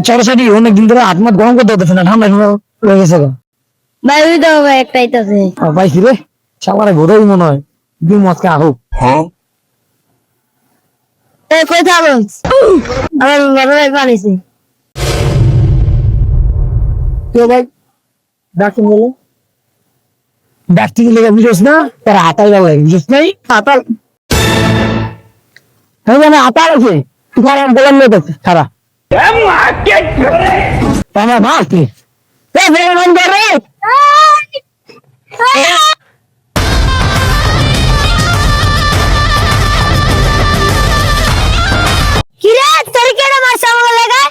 সরাসরি অনেকদিন ধরে হাত মাত গরম করতে হতেছে না, ঠান্ডা ঠান্ডা লেগে গেছে গো। ভাই ওই তো ভাই একটাই তো আছে। পাইছি রে, সাবারে ঘোরাই মনে হয় দুই মাসকে আহুক। এই কই থাকো আমার বড় ভাই বানিয়েছে। কেউ ভাই ডাক্তার বলে ডাক্তার লেগে বুঝোস না, তারা হাতাল লাগে বুঝোস নাই হাতাল। হ্যাঁ মানে হাতাল আছে খারাপ বলার লোক আছে খারাপ আমার ভাবছি কিরে তোর কেন মারছ আমার লাগা?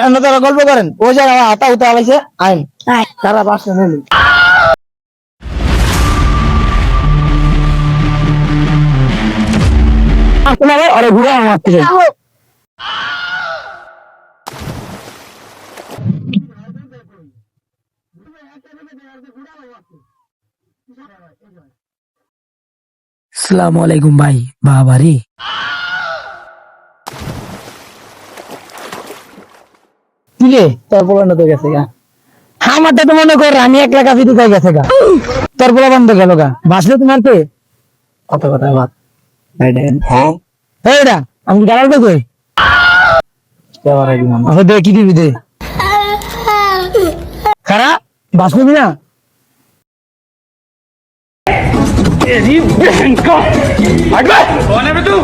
আমরা তারা গল্প করেন ও জায়গা আমার হাতা উঠে আলাইছে আইন আয় তারা বাসা নিলি আপনার ওরা ঘুরে মারতে চাই। আসসালামু আলাইকুম ভাই বাবারে কিরে তোর বলানো তো গেছে গা আমারটা তো মনে কর আমি এক লাখ আশি ঢুকাই গেছে গা তোর বলা বন্ধ গেল গা বাসলে তোমার তো কত কথা বাদ এইটা আমি গাড়াল তো কই আচ্ছা দে কি দিবি দে খারাপ বাসলি না तेरी बहन का कौन है बे तू?